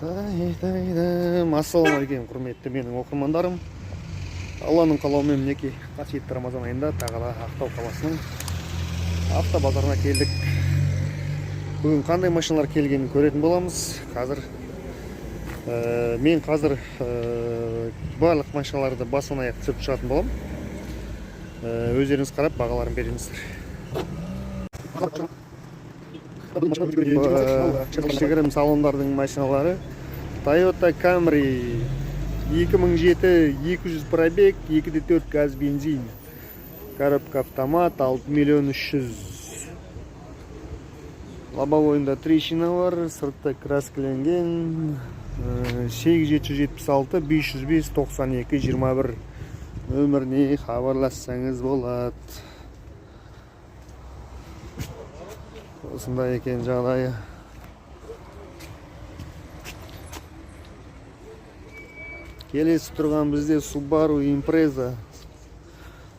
Ассалаумағалейкум, құрметті менің оқырмандарым. Алланың қалауымен мінекей қасиетті Рамазан айында тағы да Ақтау қаласының автобазарына келдік. Бүгін қандай машиналар келгенін көретін боламыз. Мен қазір барлық машиналарды басынан аяқ түсіріп шығатын болам. Өздеріңіз қарап бағаларын беріңіздер. Кішігірім салондардың машиналары Toyota Camry 2007 200 пробег, 2.4 газ бензин, коробка автомат, 6 миллион 300. Лобовойында трещина бар, сыртта краскіленген. 8776 505 92 21 нөміріне хабарлассаңыз болады. Осындай екен жағдайы. Келесі тұрған бізде Subaru Impreza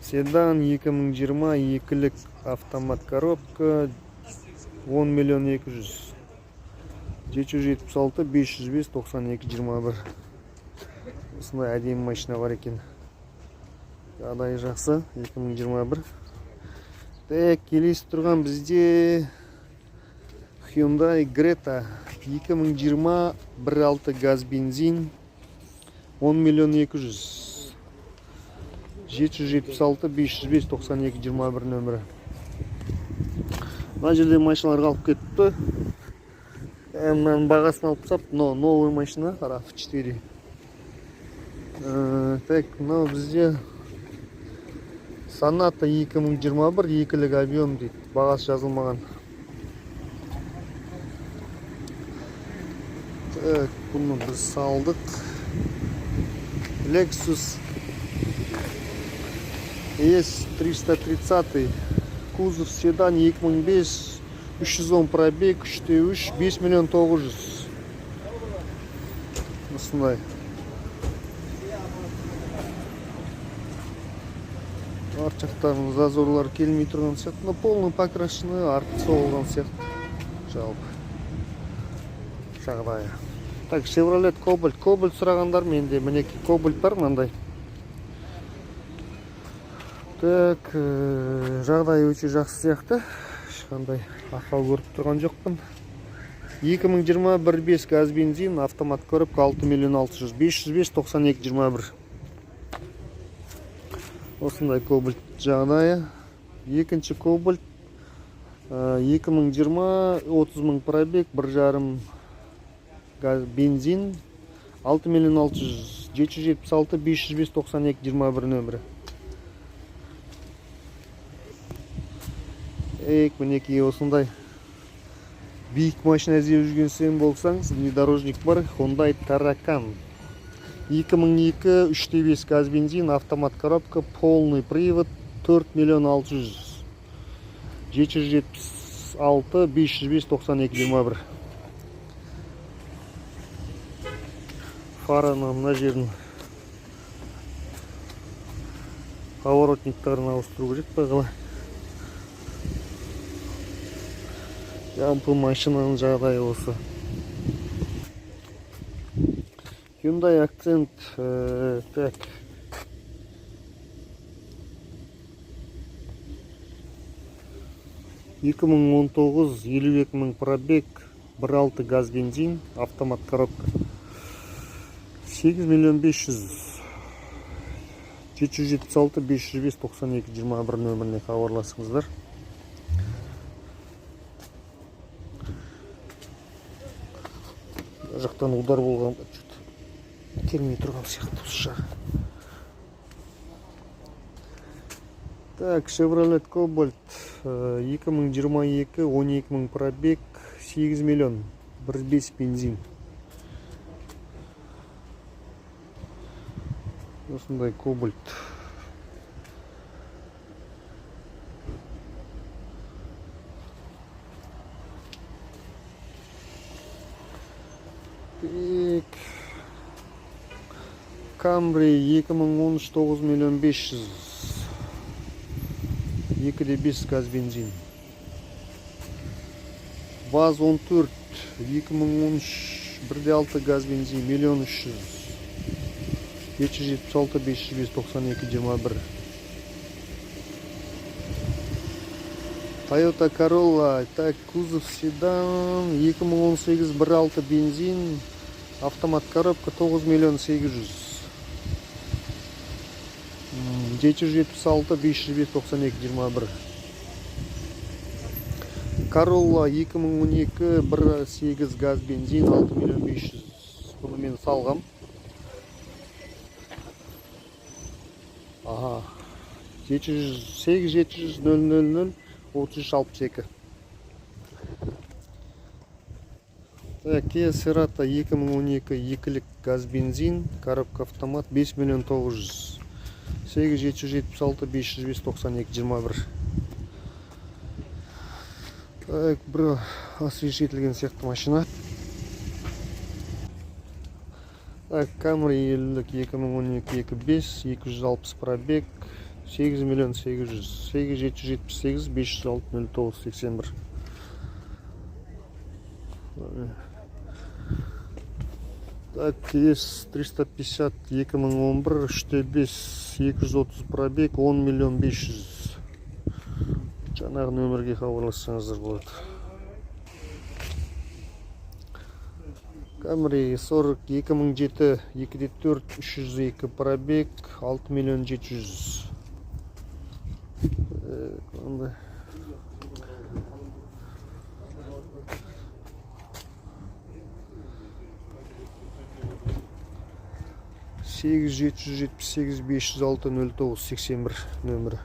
седан 2020 2-лік автомат коробка 10 миллион 200. 776 505 92 21. Осындай әдемі машина бар екен. Жағдайы жақсы, 2021. Келесі тұрған бізде Hyundai Creta 2020 1.6 газ бензин 10 миллион 200. 776 505 92 21 нөмірі. Мына жерде машиналар қалып кетті. Мен бағасын алып сап, новый машина, RAV4. Мынау бізде Sonata 2021 2-лік объем дейді. Бағасы жазылмаған. Бұны біз салдық. Lexus ES330 кузов седан 2005 310 пробег 3.3 5 миллион 900. Осындай. Арт жақтарының зазорлары келмей тұрған сияқты, полный покрашены, арты соғылған сияқты. Жалпы жағдайы. Так, Chevrolet Cobalt. Cobalt сұрағандар менде мінекей Cobalt бар мынандай. Так, жағдайы өте жақсы сияқты. Ешқандай ақау көріп тұрған жоқпын. 2020 1.5 газ бензин, автомат коробка 6 миллион 600 505 92 21. Осындай Cobalt жағдайы. Екінші Cobalt 2020 30 мың пробег 1.5 газ бензин 6 миллион 600 776 505 92 21 нөмірі. Мінекей осындай биік машина іздеп жүрген сен болсаңыз, внедорожник бар, Hyundai Tarracan 2002 3.5 газ бензин, автомат коробка, полный привод 4 миллион 600 776 505 92 21. Фараны мына жерін поворотниктарын ауыстыру керек бағала. Жалпы машинаның жағдайы осы. Hyundai Accent 2019 52 мың пробег 1.6 газ бензин, автомат коробка 8 миллион 500 776 505 92 21 нөміріне хабарласыңыздар. Жақтан удар болған келмей тұрған сияқты осы жағы. Так, Chevrolet Cobalt 2022 12 мың пробег 8 миллион 1.5 бензин. Осындай Cobalt. Camry 2013 9 миллион 500 2.5 газ бензин. Vaz 14 2013 1,6 газ бензин 1.300.000. 576 505 92 21. Toyota Corolla, так, кузов седан, 2018 1.6 бензин, автомат коробка 9.800.000. 776 505 92 21. Corolla 2012 1.8 газ бензин 6.500.000. Bunu мен салғам. Ага. 708 700 3362. Так, Kia Cerato 2012 2-лік газ бензин, коробка автомат 5.900.000. 8776 505 92 21. Так, бір освежителген сияқты машина. Так, Camry 2012 2.5 260 пробег 8.800.000. 8778 506 09 81. Так, есть 350 2011 3.5 230 пробег 10.500.000. Жаңағы нөмірге хабарлассаңыздар болады. Camry 40 2007 2.4 302 пробег 6.700.000. Onday. Сегіз 778 506 09 81 нөмірі.